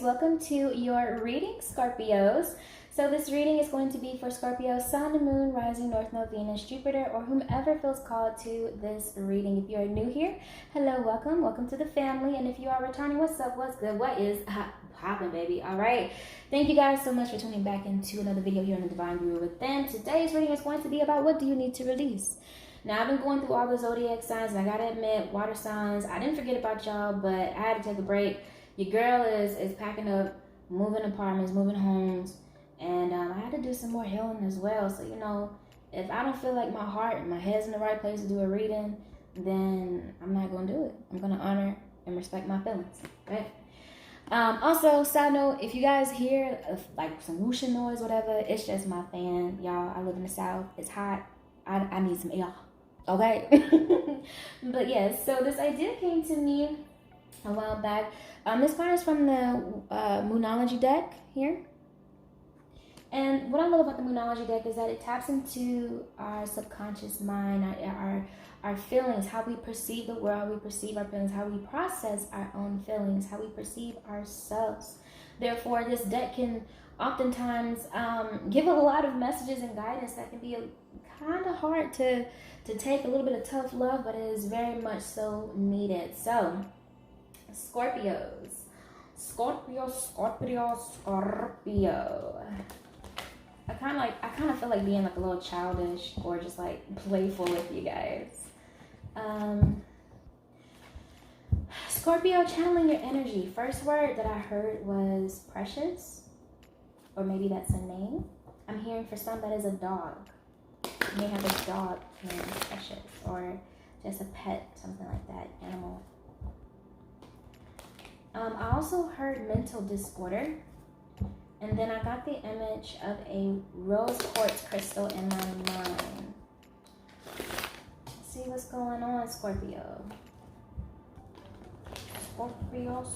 welcome to your reading, Scorpios. So this reading is going to be for Scorpio, Sun, Moon, Rising, North Node, Venus, Jupiter, or whomever feels called to this reading. If you are new here, hello, welcome to the family. And if you are returning, what's up, what's good, what is poppin', baby? All right, thank you guys so much for tuning back into another video here on the Divine Guru Within. Today's reading is going to be about what do you need to release. Now, I've been going through all the zodiac signs, and I gotta admit, water signs, I didn't forget about y'all, but I had to take a break. Your girl is packing up, moving apartments, moving homes, and I had to do some more healing as well. So, you know, if I don't feel like my heart and my head's in the right place to do a reading, then I'm not going to do it. I'm going to honor and respect my feelings, right? Also, side note, if you guys hear like some whooshing noise, whatever, it's just my fan. Y'all, I live in the South. It's hot. I need some air, okay? But yes, so this idea came to me a while back. This card is from the Moonology deck here. And what I love about the Moonology deck is that it taps into our subconscious mind, our feelings, how we perceive the world, how we perceive our feelings, how we process our own feelings, how we perceive ourselves. Therefore, this deck can oftentimes give a lot of messages and guidance that can be kind of hard to take, a little bit of tough love, but it is very much so needed. So, Scorpios. Scorpio. I kind of feel like being like a little childish or just like playful with you guys. Scorpio, channeling your energy. First word that I heard was precious, or maybe that's a name. I'm hearing for some that is a dog. You may have a dog named Precious, or just a pet, something like that, animal. I also heard mental disorder, and then I got the image of a rose quartz crystal in my mind. Let's see what's going on, Scorpio. Scorpio.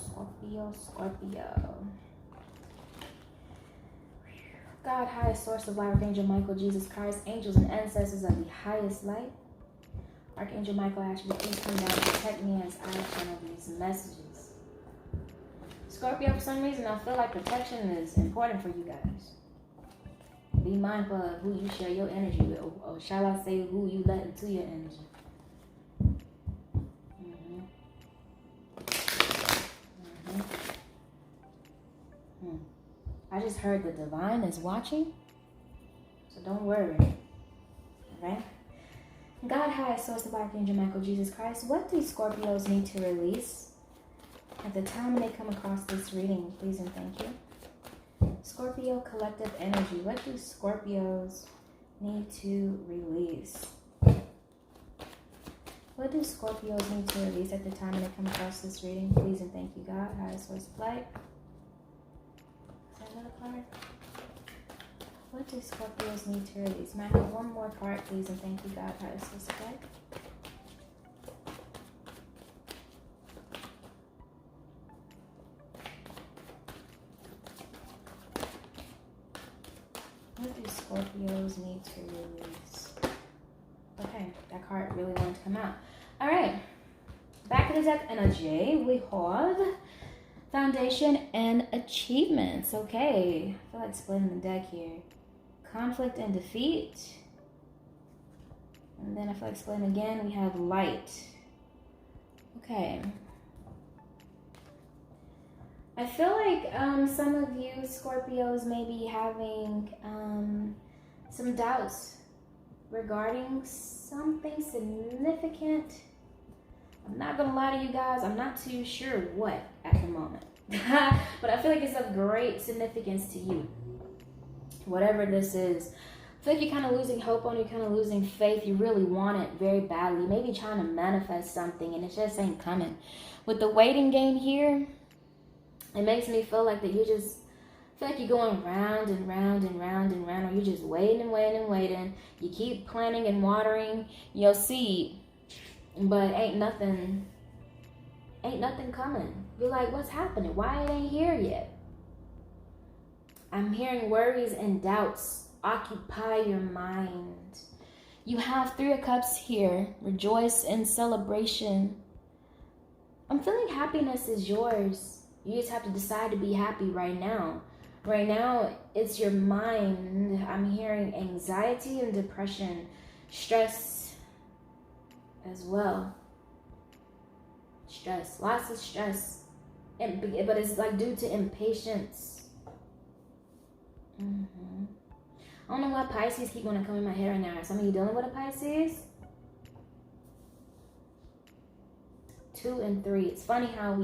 God, highest source of light, Archangel Michael, Jesus Christ, angels and ancestors of the highest light. Archangel Michael, actually, please come down and protect me as I channel these messages. Scorpio, for some reason, I feel like protection is important for you guys. Be mindful of who you share your energy with, or shall I say, who you let into your energy. I just heard the divine is watching, so don't worry. Alright? God, highest source of Archangel Michael, Jesus Christ, what do Scorpios need to release at the time when they come across this reading? Please and thank you. Scorpio collective energy. What do Scorpios need to release? What do Scorpios need to release at the time when they come across this reading? Please and thank you, God. Highest source of light. Is that another card? What do Scorpios need to release? Might have one more card, please and thank you, God. Highest source of light. What do Scorpios need to release? Okay, that card really wanted to come out. All right, back to the deck energy. We have foundation and achievements. Okay, I feel like splitting the deck here. Conflict and defeat. And then I feel like splitting again. We have light. Okay. I feel like some of you Scorpios may be having some doubts regarding something significant. I'm not going to lie to you guys. I'm not too sure what at the moment. But I feel like it's of great significance to you. Whatever this is. I feel like you're kind of losing hope on it. You're kind of losing faith. You really want it very badly. You may be trying to manifest something and it just ain't coming. With the waiting game here, it makes me feel like that you just feel like you're going round and round and round and round, or you're just waiting and waiting and waiting. You keep planting and watering your seed, but ain't nothing coming. You're like, what's happening? Why it ain't here yet? I'm hearing worries and doubts occupy your mind. You have 3 of Cups here. Rejoice in celebration. I'm feeling happiness is yours. You just have to decide to be happy right now. Right now, it's your mind. I'm hearing anxiety and depression, stress as well. Stress, lots of stress. But it's like due to impatience. I don't know why Pisces keep wanting to come in my head right now. Some of you dealing with a Pisces? 2 and 3. It's funny how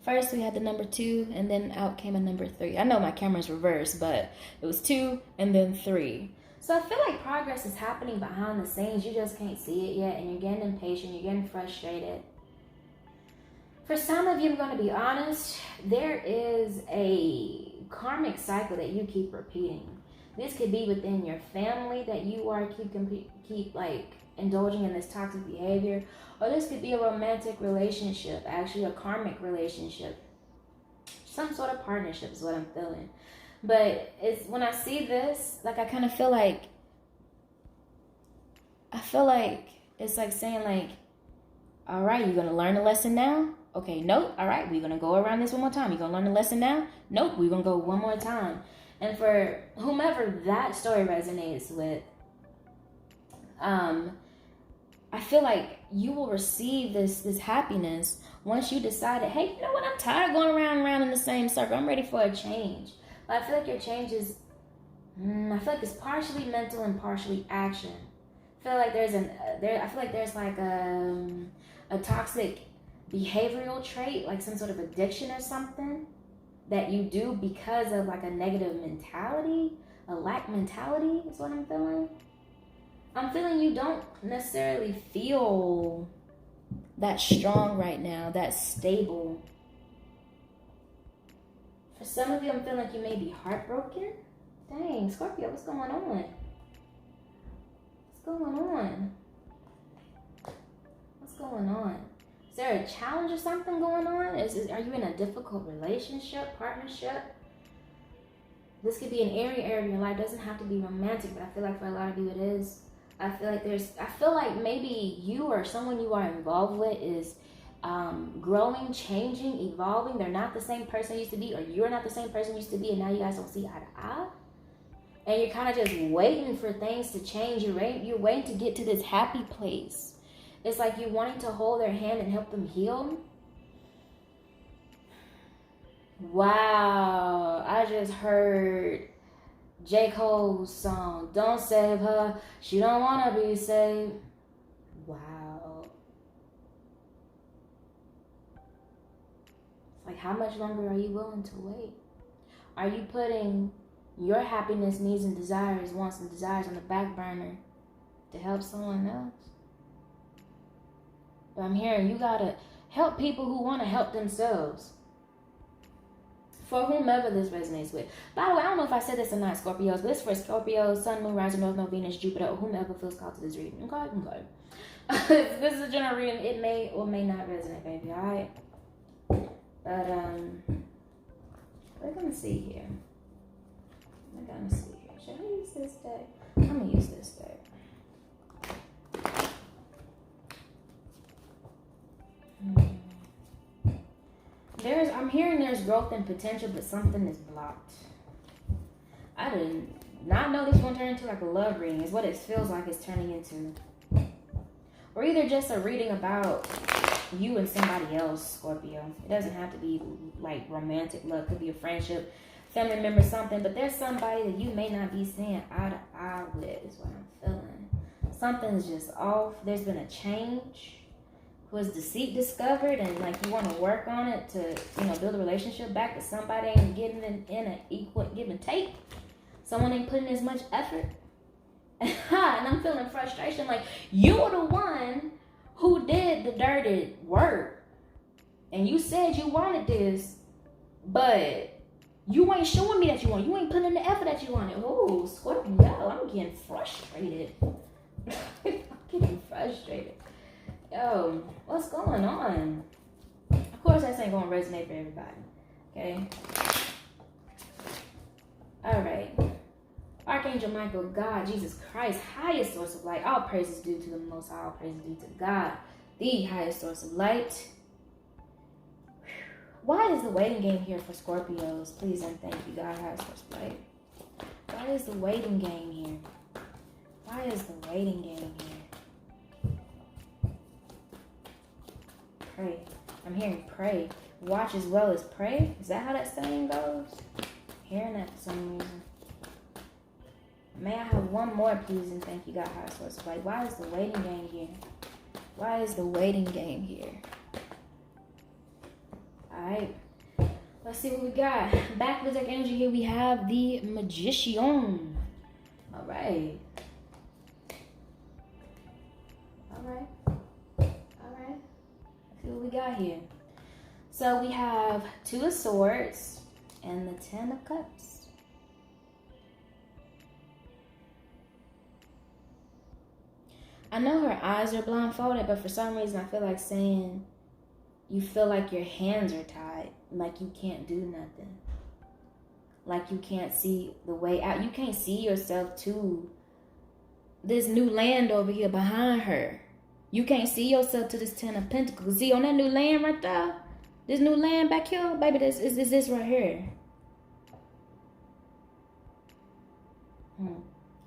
first we had the number 2 and then out came a number 3. I know my camera's reversed, but it was 2 and then 3. So I feel like progress is happening behind the scenes. You just can't see it yet, and you're getting impatient, you're getting frustrated. For some of you, I'm going to be honest, there is a karmic cycle that you keep repeating. This could be within your family that you are keep like indulging in this toxic behavior, or this could be a romantic relationship, actually a karmic relationship. Some sort of partnership is what I'm feeling. But it's when I see this, like I kind of feel like it's like saying like, all right, you're going to learn a lesson now? Okay, nope. All right, we're going to go around this one more time. You're going to learn a lesson now? Nope, we're going to go one more time. And for whomever that story resonates with, I feel like you will receive this happiness once you decided, hey, you know what? I'm tired of going around and around in the same circle. I'm ready for a change. But I feel like your change is, I feel like it's partially mental and partially action. I feel like there's like a toxic behavioral trait, like some sort of addiction or something that you do because of like a negative mentality, a lack mentality is what I'm feeling. I'm feeling you don't necessarily feel that strong right now, that stable. For some of you, I'm feeling like you may be heartbroken. Dang, Scorpio, what's going on? What's going on? What's going on? Is there a challenge or something going on? Are you in a difficult relationship, partnership? This could be an area of your life. It doesn't have to be romantic, but I feel like for a lot of you it is. I feel like maybe you or someone you are involved with is growing, changing, evolving. They're not the same person you used to be, or you're not the same person you used to be, and now you guys don't see eye to eye. And you're kind of just waiting for things to change. You're waiting to get to this happy place. It's like you wanting to hold their hand and help them heal. Wow, I just heard J. Cole's song, Don't Save Her, She Don't Want to Be Saved. Wow. It's like, how much longer are you willing to wait? Are you putting your happiness, needs, and desires, wants and desires on the back burner to help someone else? But I'm hearing you gotta help people who want to help themselves. For whomever this resonates with. By the way, I don't know if I said this or not, Scorpios, but it's for Scorpio, Sun, Moon, Rising, North Node, Venus, Jupiter, or whomever feels called to this reading. Okay. This is a general reading. It may or may not resonate, baby, alright? But, we're gonna see here. Should I use this deck? I'm gonna use this deck. I'm hearing there's growth and potential, but something is blocked. I did not know this was going to turn into like a love reading. Is what it feels like it's turning into. Or either just a reading about you and somebody else, Scorpio. It doesn't have to be like romantic love. It could be a friendship, family member, something. But there's somebody that you may not be seeing eye to eye with, is what I'm feeling. Something's just off. There's been a change. Was deceit discovered, and like you want to work on it to, build a relationship back, but somebody ain't getting in an equal give and take. Someone ain't putting as much effort. And I'm feeling frustration. Like, you were the one who did the dirty work. And you said you wanted this, but you ain't showing me that you want it. You ain't putting in the effort that you wanted. Oh, Scorpio, I'm getting frustrated. I'm getting frustrated. Yo, what's going on? Of course, that ain't gonna resonate for everybody. Okay. All right. Archangel Michael, God, Jesus Christ, highest source of light. All praises due to the Most High. All praises due to God, the highest source of light. Why is the waiting game here for Scorpios? Please and thank you, God has first play. Why is the waiting game here? Why is the waiting game here? Pray. I'm hearing pray. Watch as well as pray. Is that how that saying goes? Hearing that for some reason. May I have one more, please, and thank you, God has first play. Why is the waiting game here? Why is the waiting game here? Alright. Let's see what we got. Back with deck energy here, we have the Magician. Alright. Alright. Alright. Let's see what we got here. So we have 2 of Swords and the 10 of Cups. I know her eyes are blindfolded, but for some reason I feel like saying you feel like your hands are tied, like you can't do nothing. Like you can't see the way out. You can't see yourself to this new land over here behind her. You can't see yourself to this 10 of Pentacles. See on that new land right there? This new land back here? Baby, this is this right here.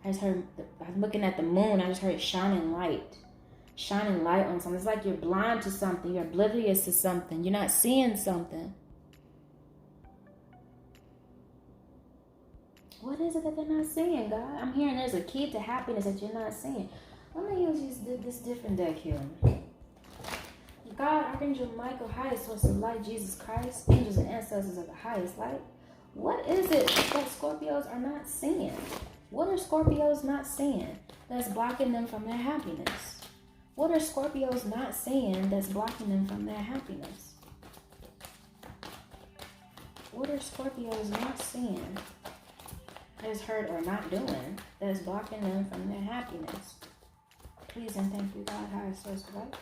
I just heard, I'm looking at the moon, I just heard shining light. Shining light on something. It's like you're blind to something. You're oblivious to something. You're not seeing something. What is it that they're not seeing, God? I'm hearing there's a key to happiness that you're not seeing. Let me use this different deck here. God, Archangel Michael, highest source of light, Jesus Christ, angels and ancestors of the highest light. What is it that Scorpios are not seeing? What are Scorpios not seeing that's blocking them from their happiness? What are Scorpios not seeing that's blocking them from their happiness? What are Scorpios not seeing that's hurt or not doing that's blocking them from their happiness? Please and thank you, God, highest source of light.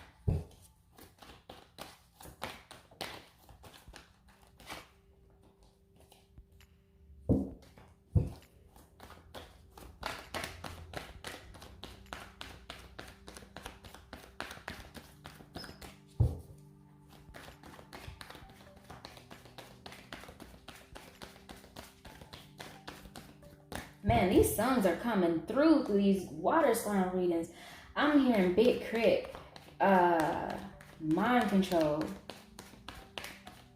Man, these songs are coming through these water sign readings. I'm hearing big crit, mind control.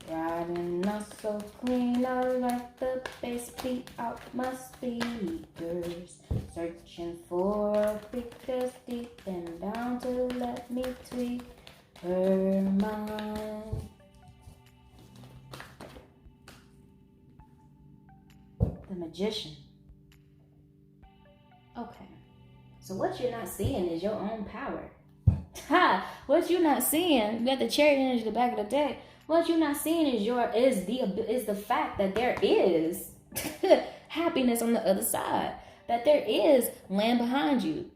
Riding us so clean, I like the bass beat out my speakers. Searching for pictures deep and down to let me tweak her mind. The Magician. Okay, so what you're not seeing is your own power. Ha! What you're not seeing, you got the Chariot energy at the back of the deck. What you're not seeing is the fact that there is happiness on the other side. That there is land behind you,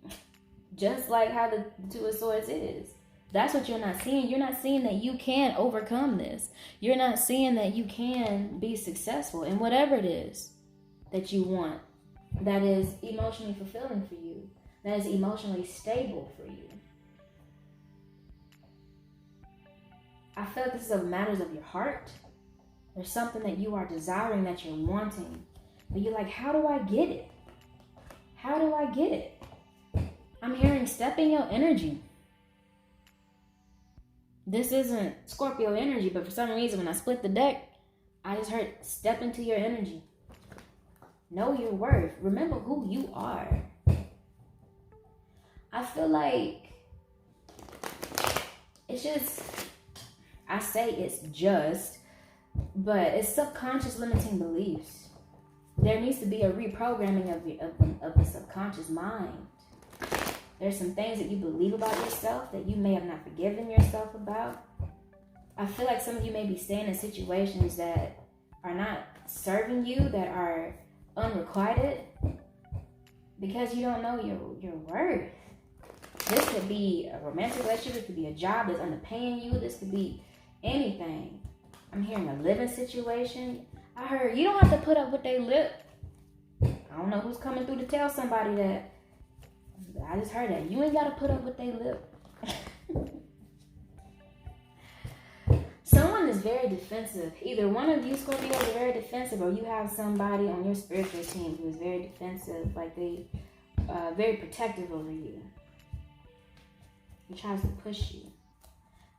just like how the 2 of Swords is. That's what you're not seeing. You're not seeing that you can overcome this. You're not seeing that you can be successful in whatever it is that you want. That is emotionally fulfilling for you. That is emotionally stable for you. I feel like this is a matters of your heart. There's something that you are desiring, that you're wanting. But you're like, how do I get it? How do I get it? I'm hearing step in your energy. This isn't Scorpio energy, but for some reason when I split the deck, I just heard step into your energy. Know your worth. Remember who you are. I feel like it's just, I say it's just, but it's subconscious limiting beliefs. There needs to be a reprogramming of the subconscious mind. There's some things that you believe about yourself that you may have not forgiven yourself about. I feel like some of you may be staying in situations that are not serving you, that are unrequited, because you don't know your worth. This could be a romantic relationship. This could be a job that's underpaying you. This could be anything. I'm hearing a living situation. I heard you don't have to put up with their lip. I don't know who's coming through to tell somebody that. I just heard that. You ain't got to put up with their lip. Someone is very defensive. Either one of you Scorpios are very defensive, or you have somebody on your spiritual team who is very defensive, like they very protective over you. He tries to push you.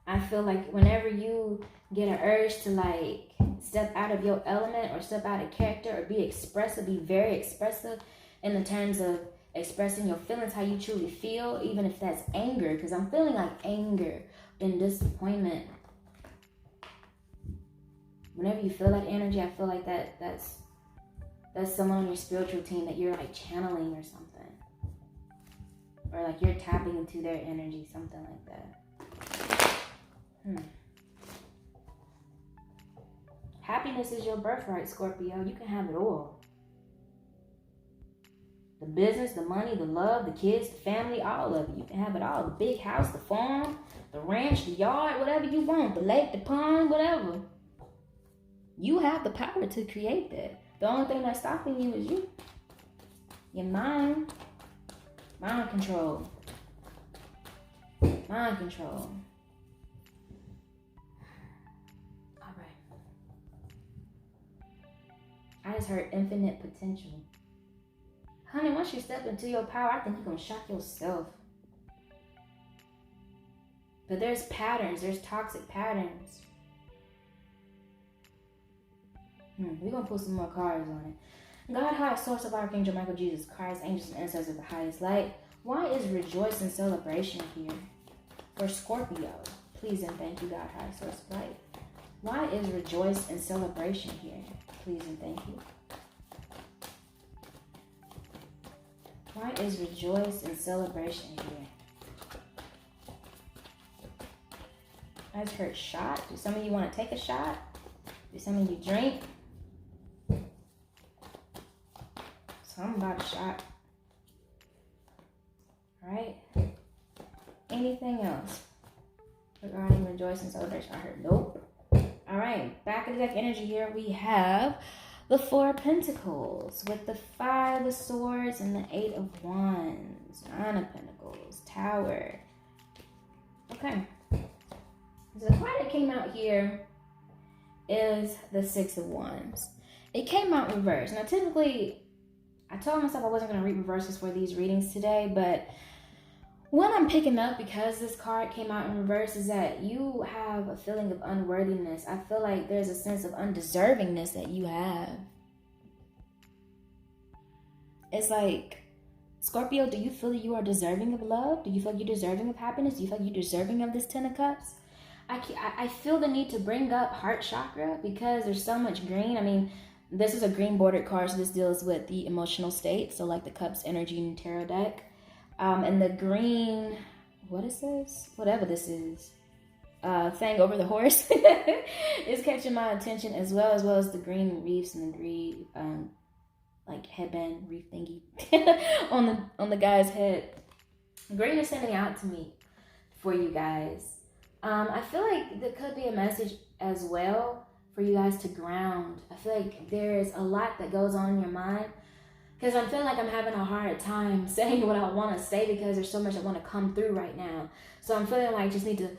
I feel like whenever you get an urge to like step out of your element or step out of character or be expressive, be very expressive in the terms of expressing your feelings, how you truly feel, even if that's anger, because I'm feeling like anger and disappointment. Whenever you feel that energy, I feel like that's someone on your spiritual team that you're like channeling or something. Or like you're tapping into their energy, something like that. Happiness is your birthright, Scorpio. You can have it all. The business, the money, the love, the kids, the family, all of it. You can have it all. The big house, the farm, the ranch, the yard, whatever you want. The lake, the pond, whatever. You have the power to create that. The only thing that's stopping you is you. Your mind. Mind control. Mind control. Alright. I just heard infinite potential. Honey, once you step into your power, I think you're going to shock yourself. But there's patterns. There's toxic patterns. We're going to pull some more cards on it. God, high source of Archangel Michael, Jesus Christ, angels and ancestors of the highest light. Why is rejoice and celebration here for Scorpio? Please and thank you, God, high source of light. Why is rejoice and celebration here? Please and thank you. Why is rejoice and celebration here? I just heard shot. Do some of you want to take a shot? Do some of you drink? Something about a shot. Alright. Anything else regarding rejoice and celebration? I heard nope. Alright. Back of the deck energy here. We have the Four of Pentacles with the Five of Swords and the Eight of Wands. Nine of Pentacles. Tower. Okay. So the card that came out here is the Six of Wands. It came out reversed. Now typically, I told myself I wasn't going to read reverses for these readings today, but what I'm picking up because this card came out in reverse is that you have a feeling of unworthiness. I feel like there's a sense of undeservingness that you have. It's like, Scorpio, do you feel that you are deserving of love? Do you feel like you're deserving of happiness? Do you feel like you're deserving of this Ten of Cups? I feel the need to bring up heart chakra because there's so much green. I mean, this is a green bordered card, so this deals with the emotional state. So like the Cups energy in the tarot deck. And the green, what is this? Whatever this is. Thing over the horse is catching my attention as well as the green reefs and the green like headband reef thingy on the guy's head. Green is sending out to me for you guys. I feel like there could be a message as well for you guys to ground. I feel like there's a lot that goes on in your mind because I'm feeling like I'm having a hard time saying what I want to say because there's so much I want to come through right now. So I'm feeling like I just need to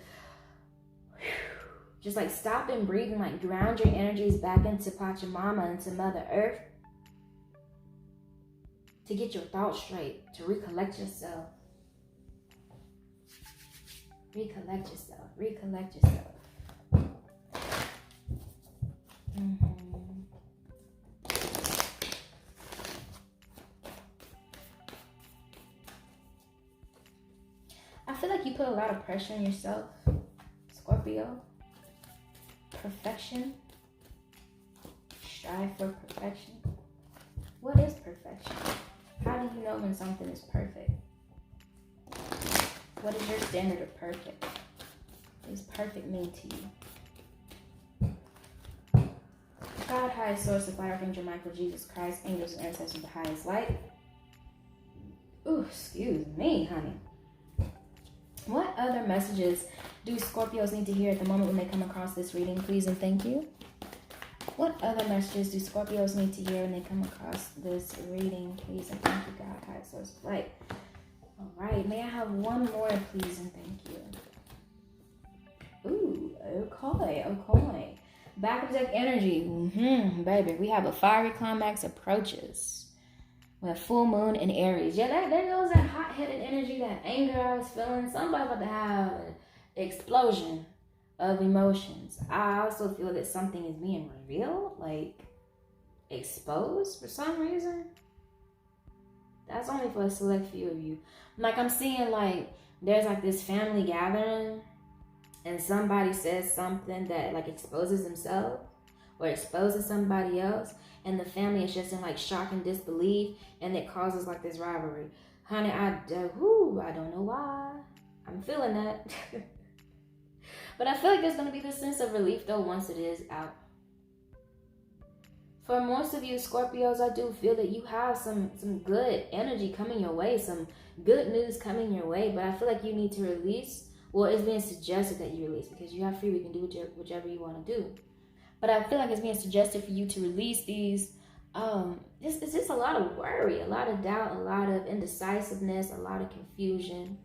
just like stop and breathe and like ground your energies back into Pachamama, into Mother Earth, to get your thoughts straight, to recollect yourself. Recollect yourself. Recollect yourself. I feel like you put a lot of pressure on yourself, Scorpio. Perfection. Strive for perfection. What is perfection? How do you know when something is perfect? What is your standard of perfect? What does perfect mean to you? God, highest source of light, Archangel Michael, Jesus Christ, angels and ancestors of the highest light. Ooh, excuse me, honey. What other messages do Scorpios need to hear at the moment when they come across this reading? Please and thank you. What other messages do Scorpios need to hear when they come across this reading? Please and thank you, God, highest source of light. All right, may I have one more, please and thank you. Ooh, Okay. Back of the deck energy. Baby, we have a fiery climax approaches. We have full moon in Aries. Yeah, there goes that hot-headed energy, that anger I was feeling. Somebody's about to have an explosion of emotions. I also feel that something is being revealed, like exposed for some reason. That's only for a select few of you. Like, I'm seeing like there's like this family gathering and somebody says something that like exposes themselves or exposes somebody else, and the family is just in like shock and disbelief, and it causes like this rivalry. Honey, I don't know why. I'm feeling that. But I feel like there's going to be this sense of relief though once it is out. For most of you Scorpios, I do feel that you have some good energy coming your way, some good news coming your way, but I feel like you need to release. Well, it's being suggested that you release because you have free. You can do whichever you want to do. But I feel like it's being suggested for you to release these. It's just a lot of worry, a lot of doubt, a lot of indecisiveness, a lot of confusion,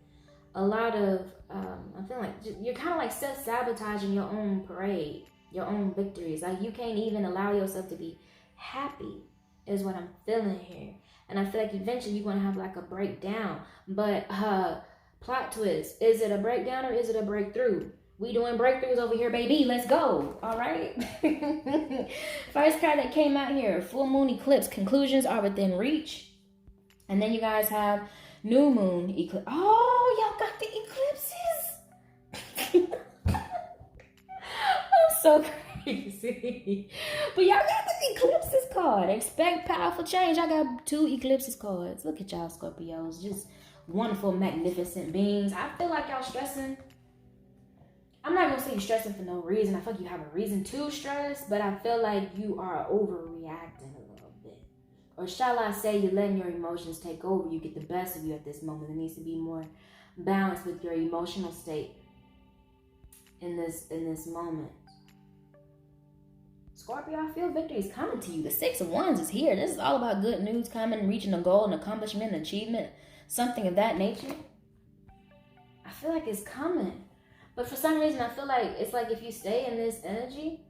a lot of, I'm feeling like you're kind of like self-sabotaging your own parade, your own victories. Like you can't even allow yourself to be happy is what I'm feeling here. And I feel like eventually you're going to have like a breakdown. But plot twist, is it a breakdown or is it a breakthrough? We doing breakthroughs over here, baby. Let's go. All right. First card that came out here, full moon eclipse. Conclusions are within reach. And then you guys have new moon eclipse. Oh, y'all got the eclipses. I'm so crazy. But y'all got the eclipses card. Expect powerful change. I got 2 eclipses cards. Look at y'all Scorpios. Just wonderful, magnificent beings. I feel like y'all stressing. I'm not gonna say you're stressing for no reason. I feel like you have a reason to stress, but I feel like you are overreacting a little bit. Or shall I say you're letting your emotions take over. You get the best of you at this moment. There needs to be more balance with your emotional state in this moment. Scorpio, I feel victory is coming to you. The 6 of Wands is here. This is all about good news coming, reaching a goal, an accomplishment, an achievement, something of that nature. I feel like it's coming. But for some reason, I feel like it's like if you stay in this energy,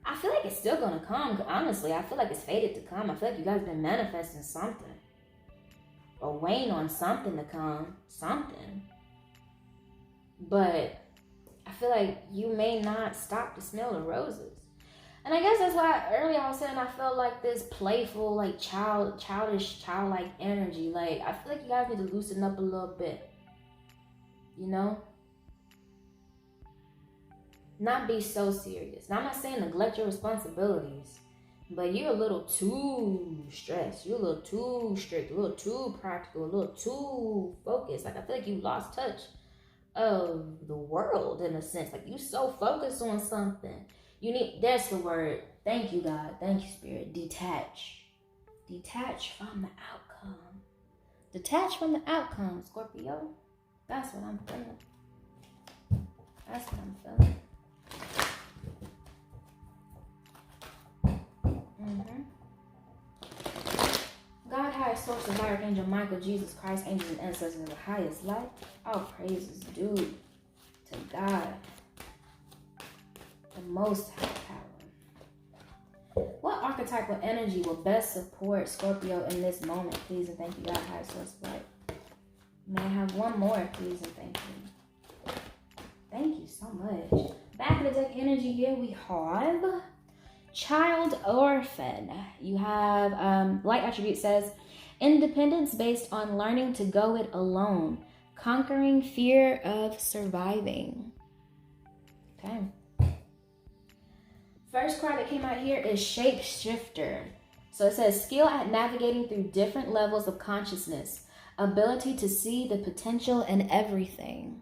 I feel like it's still going to come. Honestly, I feel like it's fated to come. I feel like you guys have been manifesting something. Or waiting on something to come. Something. But I feel like you may not stop to smell the roses. And I guess that's why earlier I was saying I felt like this playful, like childish, childlike energy. Like, I feel like you guys need to loosen up a little bit. You know? Not be so serious. Now, I'm not saying neglect your responsibilities, but you're a little too stressed. You're a little too strict, a little too practical, a little too focused. Like, I feel like you lost touch of the world in a sense. Like, you so focused on something. That's the word. Thank you, God. Thank you, Spirit. Detach. Detach from the outcome. Detach from the outcome, Scorpio. That's what I'm feeling. That's what I'm feeling. God, highest source of light, Archangel Michael, Jesus Christ, angels and ancestors of the highest light. All praises due to God, the most high power. What archetypal energy will best support Scorpio in this moment? Please and thank you, God, highest source of light. May I have one more, please and thank you. Thank you so much. Back of the deck energy here, we have child orphan. You have light attribute says independence based on learning to go it alone, conquering fear of surviving. Okay. First card that came out here is shapeshifter. So it says skill at navigating through different levels of consciousness, ability to see the potential in everything.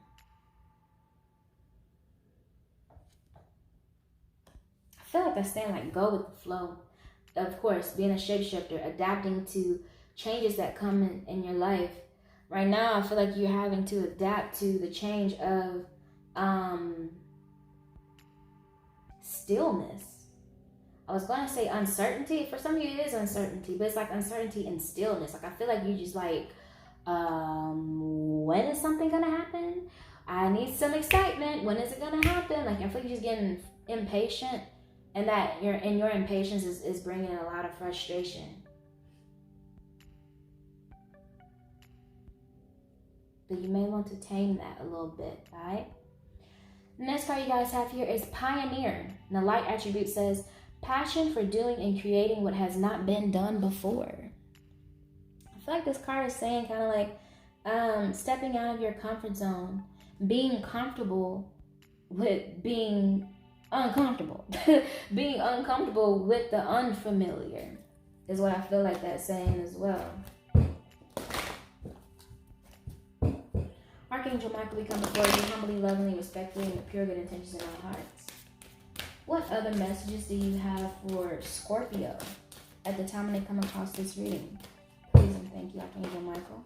I feel like that's saying like go with the flow. Of course, being a shapeshifter, adapting to changes that come in your life. Right now, I feel like you're having to adapt to the change of stillness. I was going to say uncertainty. For some of you, it is uncertainty, but it's like uncertainty and stillness. Like I feel like you just like, when is something going to happen? I need some excitement. When is it gonna happen? Like I feel like you're just getting impatient, and that your impatience is bringing a lot of frustration. But you may want to tame that a little bit, all right? The next card you guys have here is Pioneer. And the light attribute says, passion for doing and creating what has not been done before. I feel like this card is saying kind of like stepping out of your comfort zone, being comfortable with being uncomfortable. Being uncomfortable with the unfamiliar is what I feel like that's saying as well. Archangel Michael, we come before you humbly, lovingly, respectfully, and with pure good intentions in our hearts. What other messages do you have for Scorpio at the time when they come across this reading? Please and thank you, Archangel Michael.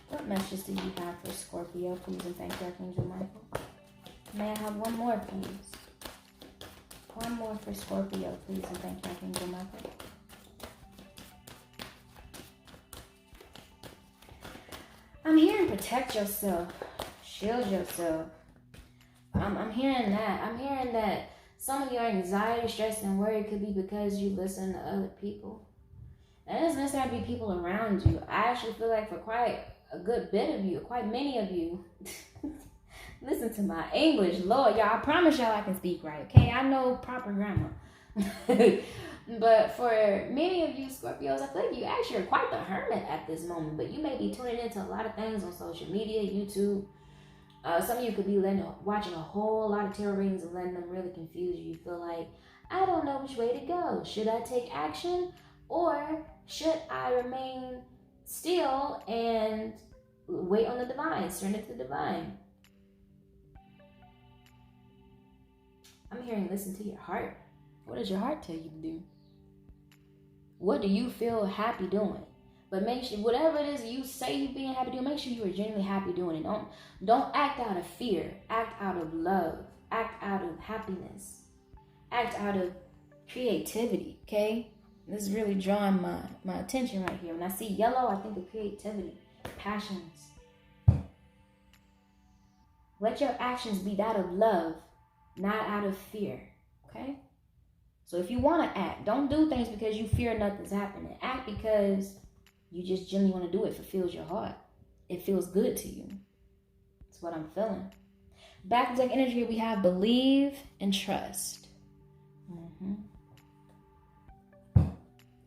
What messages do you have for Scorpio? Please and thank you, Archangel Michael. May I have one more, please? One more for Scorpio, please and thank you, Archangel Michael. I'm hearing protect yourself, shield yourself. I'm hearing that. I'm hearing that some of your anxiety, stress, and worry could be because you listen to other people. And it doesn't necessarily be people around you. I actually feel like for quite a good bit of you, quite many of you, listen to my English, Lord, y'all. I promise y'all I can speak right, okay? I know proper grammar. But for many of you Scorpios, I feel like you actually are quite the hermit at this moment. But you may be tuning into a lot of things on social media, YouTube. Some of you could be watching a whole lot of tarot readings and letting them really confuse you. You feel like, I don't know which way to go. Should I take action? Or should I remain still and wait on the divine, surrender to the divine? I'm hearing listen to your heart. What does your heart tell you to do? What do you feel happy doing? But make sure, whatever it is you say you're being happy doing, make sure you are genuinely happy doing it. Don't act out of fear. Act out of love. Act out of happiness. Act out of creativity, okay? This is really drawing my attention right here. When I see yellow, I think of creativity, passions. Let your actions be that of love, not out of fear, okay? So if you want to act, don't do things because you fear nothing's happening. Act because you just genuinely want to do it. It fulfills your heart. It feels good to you. That's what I'm feeling. Back to deck energy, we have believe and trust.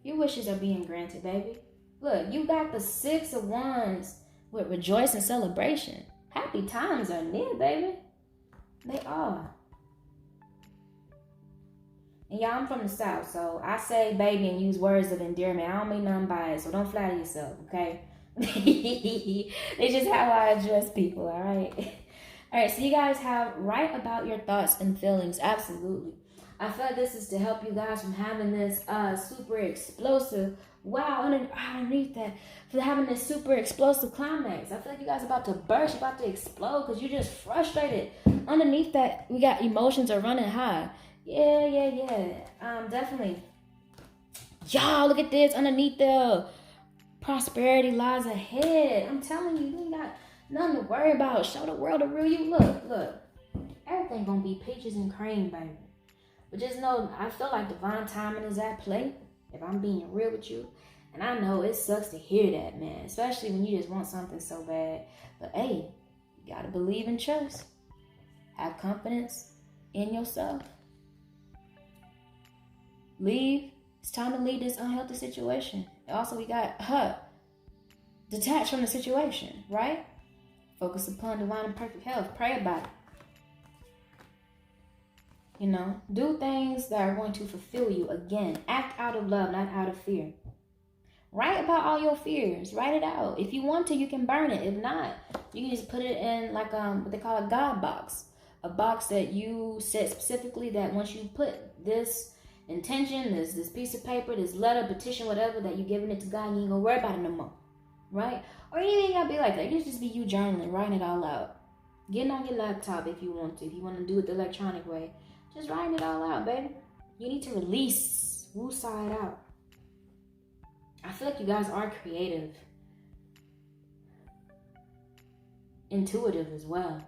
Your wishes are being granted, baby. Look, you got the 6 of Wands with rejoice and celebration. Happy times are near, baby. They are. And y'all, I'm from the South, so I say baby and use words of endearment. I don't mean nothing by it, so don't flatter yourself, okay? It's just how I address people, all right? All right, so you guys have write about your thoughts and feelings. Absolutely. I feel like this is to help you guys from having this super explosive, underneath that, for having this super explosive climax. I feel like you guys are about to burst, about to explode because you're just frustrated. Underneath that, we got emotions are running high. Yeah. Definitely. Y'all, look at this. Underneath the prosperity lies ahead. I'm telling you, you ain't got nothing to worry about. Show the world the real you. Look. Everything gonna be peaches and cream, baby. But just know, I feel like divine timing is at play, if I'm being real with you. And I know it sucks to hear that, man. Especially when you just want something so bad. But hey, you gotta believe and trust. Have confidence in yourself. Leave. It's time to leave this unhealthy situation. Also, we got detach from the situation, right? Focus upon divine and perfect health. Pray about it. You know, do things that are going to fulfill you. Again, act out of love, not out of fear. Write about all your fears. Write it out. If you want to, you can burn it. If not, you can just put it in like what they call a God box. A box that you set specifically that once you put this intention, this piece of paper, this letter, petition, whatever, that you're giving it to God, and you ain't gonna worry about it no more. Right? Or you ain't gotta be like that. You just be you journaling, writing it all out. Getting on your laptop if you want to. If you want to do it the electronic way. Just writing it all out, baby. You need to release. Woo side out. I feel like you guys are creative. intuitive as well.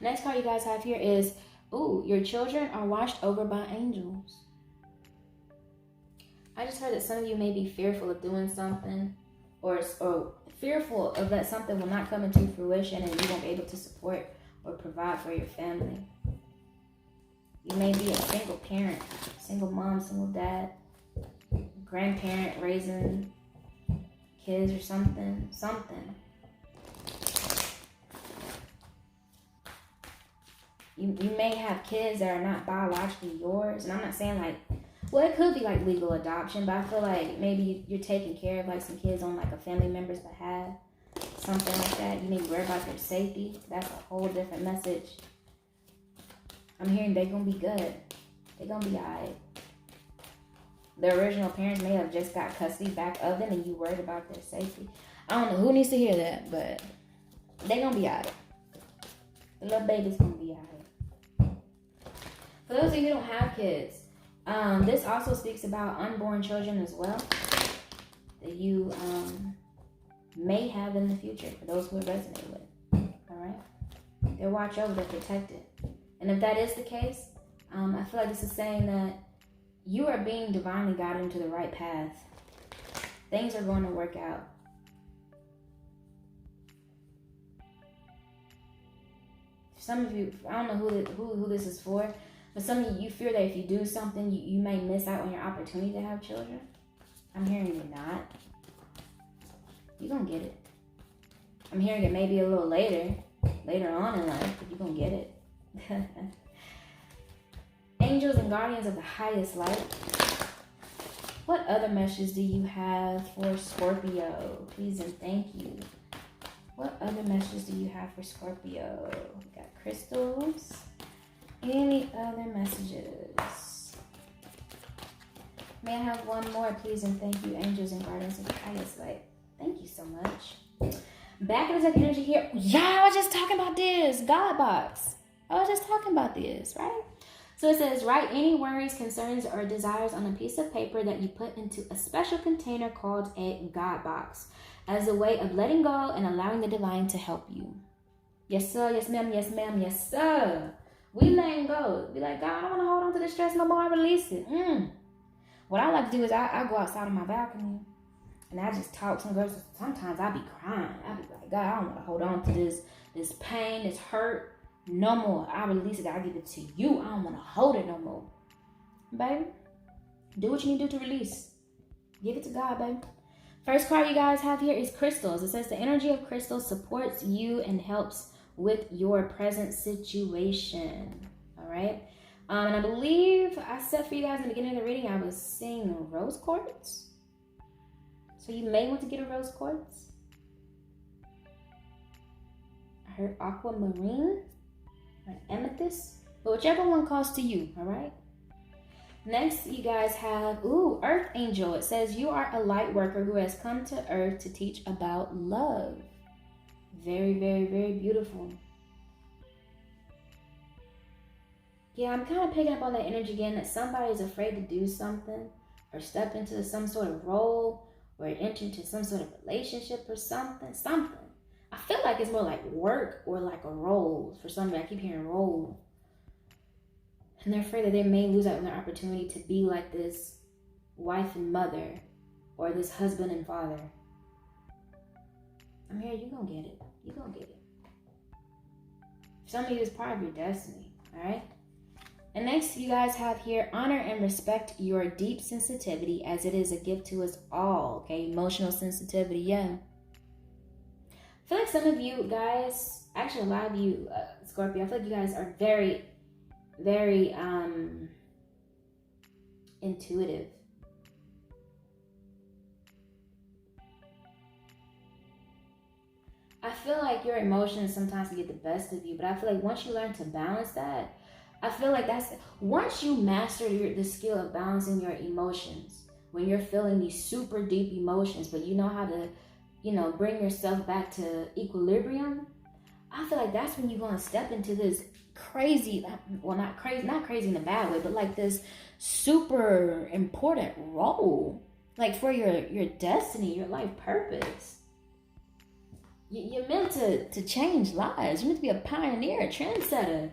Next card you guys have here is, ooh, your children are watched over by angels. I just heard that some of you may be fearful of doing something, or fearful of that something will not come into fruition and you won't be able to support or provide for your family. You may be a single parent, single mom, single dad, grandparent raising kids or something. You may have kids that are not biologically yours. And I'm not saying like, well, it could be like legal adoption, but I feel like maybe you're taking care of like some kids on like a family member's behalf. Something like that. You may worry about their safety. That's a whole different message. I'm hearing they're going to be good. They're going to be alright. The original parents may have just got custody back of them and you worried about their safety. I don't know who needs to hear that, but they're going to be alright. The little baby's going to be alright. For those of you who don't have kids, this also speaks about unborn children as well. That you may have in the future, for those who it resonate with. Alright? They're watched over, they're protected. And if that is the case, I feel like this is saying that you are being divinely guided into the right path. Things are going to work out. Some of you, I don't know who this is for, but some of you fear that if you do something, you may miss out on your opportunity to have children. I'm hearing you're not. You're going to get it. I'm hearing it maybe a little later on in life, but you're going to get it. Angels and guardians of the highest light. What other messages do you have for Scorpio? Please and thank you. What other messages do you have for Scorpio? We got crystals. Any other messages? May I have one more, please and thank you, angels and guardians of the highest light. Thank you so much. Back in the second energy here. Yeah, I was just talking about this. God box. I was just talking about this, right? So it says, write any worries, concerns, or desires on a piece of paper that you put into a special container called a God box as a way of letting go and allowing the divine to help you. Yes, sir. Yes, ma'am. Yes, ma'am. Yes, sir. We letting go. Be like, God, I don't want to hold on to this stress no more. I release it. What I like to do is I go outside on my balcony and I just talk to some girls. Sometimes I be crying. I be like, God, I don't want to hold on to this pain, this hurt. No more. I release it. I give it to you. I don't want to hold it no more. Baby, do what you need to do to release. Give it to God, baby. First card you guys have here is crystals. It says the energy of crystals supports you and helps with your present situation. All right. And I believe I said for you guys in the beginning of the reading, I was seeing rose quartz. So you may want to get a rose quartz. I heard aquamarine. An amethyst, but whichever one calls to you, all right? Next, you guys have, Earth Angel. It says you are a light worker who has come to Earth to teach about love. Very, very, very beautiful. Yeah, I'm kind of picking up on that energy again, that somebody is afraid to do something or step into some sort of role or enter into some sort of relationship or something. I feel like it's more like work or like a role. For somebody, I keep hearing role. And they're afraid that they may lose out on their opportunity to be like this wife and mother or this husband and father. I'm here, you're going to get it. You're going to get it. Some of you, it's part of your destiny, all right? And next, you guys have here, honor and respect your deep sensitivity as it is a gift to us all, okay? Emotional sensitivity, yeah. I feel like some of you guys, actually a lot of you, Scorpio, I feel like you guys are very, very intuitive. I feel like your emotions sometimes can get the best of you, but I feel like once you learn to balance that, I feel like once you master the skill of balancing your emotions, when you're feeling these super deep emotions, but you know how to bring yourself back to equilibrium, I feel like that's when you're going to step into this crazy, well, not crazy in a bad way, but like this super important role like for your destiny, your life purpose. You're meant to change lives. You're meant to be a pioneer, a trendsetter.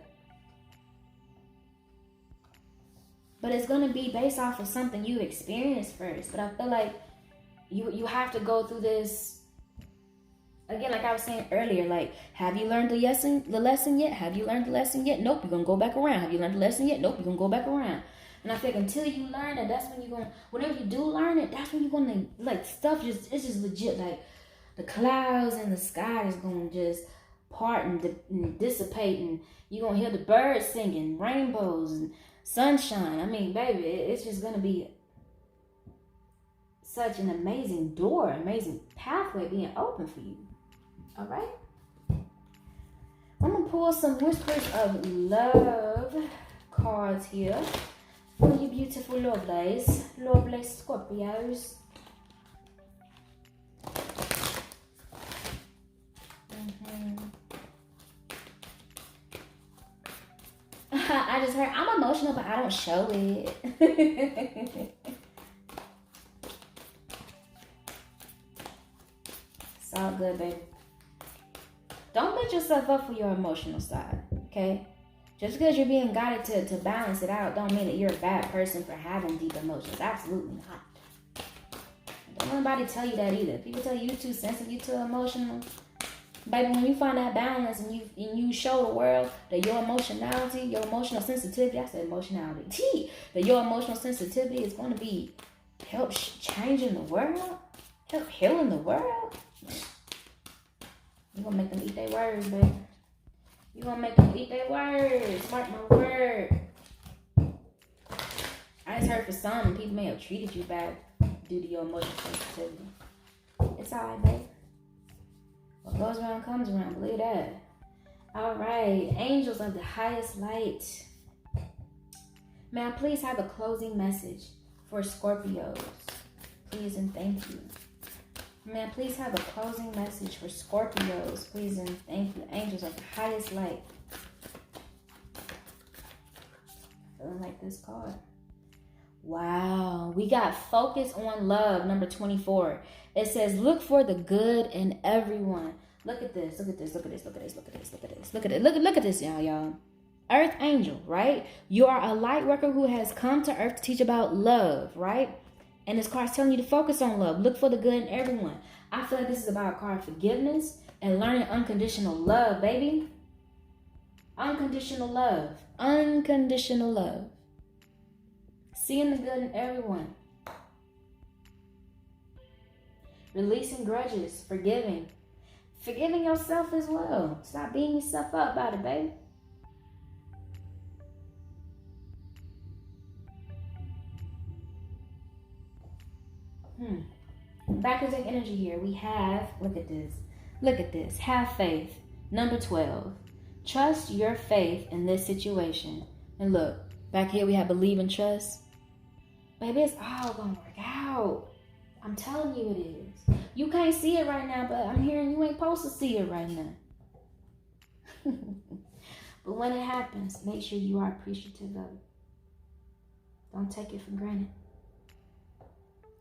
But it's going to be based off of something you experienced first. But I feel like you have to go through this. Again, like I was saying earlier, like, have you learned the lesson yet? Have you learned the lesson yet? Nope, you're going to go back around. Have you learned the lesson yet? Nope, you're going to go back around. And I think until you learn it, that's when you're going to, whenever you do learn it, that's when you're going to, like, stuff just, it's just legit. Like, the clouds in the sky is going to just part and dissipate. And you're going to hear the birds singing, rainbows and sunshine. I mean, baby, it's just going to be such an amazing door, amazing pathway being open for you. All right? I'm going to pull some Whispers of Love cards here for you beautiful lovelies Scorpios. I just heard, I'm emotional, but I don't show it. It's all good, baby. Don't beat yourself up for your emotional side, okay? Just because you're being guided to balance it out don't mean that you're a bad person for having deep emotions. Absolutely not. Don't let nobody tell you that either. People tell you you're too sensitive, you're too emotional. Baby, when you find that balance and you show the world that your emotionality, your emotional sensitivity, I said emotionality, that your emotional sensitivity is going to be help changing the world, help healing the world, you're going to make them eat their words, baby. You're going to make them eat their words. Mark my word. I just heard for some, people may have treated you bad due to your emotional sensitivity. It's all right, babe. What goes around comes around. Believe that. All right. Angels of the highest light. May I please have a closing message for Scorpios? Please and thank you. May I please have a closing message for Scorpios? Please and thank you. Angels of the highest light. Feeling like this card. Wow. We got focus on love, number 24. It says, look for the good in everyone. Look at this. Look at this. Look at this. Look at this. Look at this. Look at this. Look at it. Look at this, y'all. Earth angel, right? You are a light worker who has come to earth to teach about love, right? And this card's telling you to focus on love. Look for the good in everyone. I feel like this is about a card of forgiveness and learning unconditional love, baby. Unconditional love. Unconditional love. Seeing the good in everyone. Releasing grudges. Forgiving. Forgiving yourself as well. Stop beating yourself up about it, baby. Back to energy here. We have, look at this. Look at this. Have faith. Number 12. Trust your faith in this situation. And look, back here we have believe and trust. Baby, it's all gonna work out. I'm telling you it is. You can't see it right now, but I'm hearing you ain't supposed to see it right now. But when it happens, make sure you are appreciative of it. Don't take it for granted.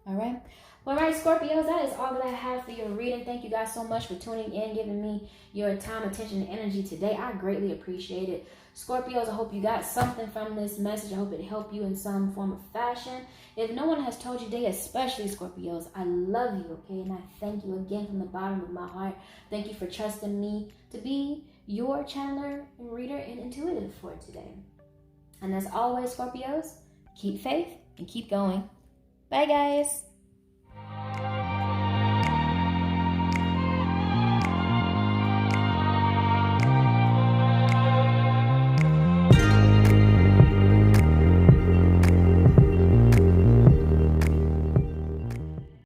All right? Well, all right, Scorpios, that is all that I have for your reading. Thank you guys so much for tuning in, giving me your time, attention, and energy today. I greatly appreciate it. Scorpios, I hope you got something from this message. I hope it helped you in some form of fashion. If no one has told you today, especially Scorpios, I love you, okay? And I thank you again from the bottom of my heart. Thank you for trusting me to be your channeler and reader and intuitive for today. And as always, Scorpios, keep faith and keep going. Bye, guys.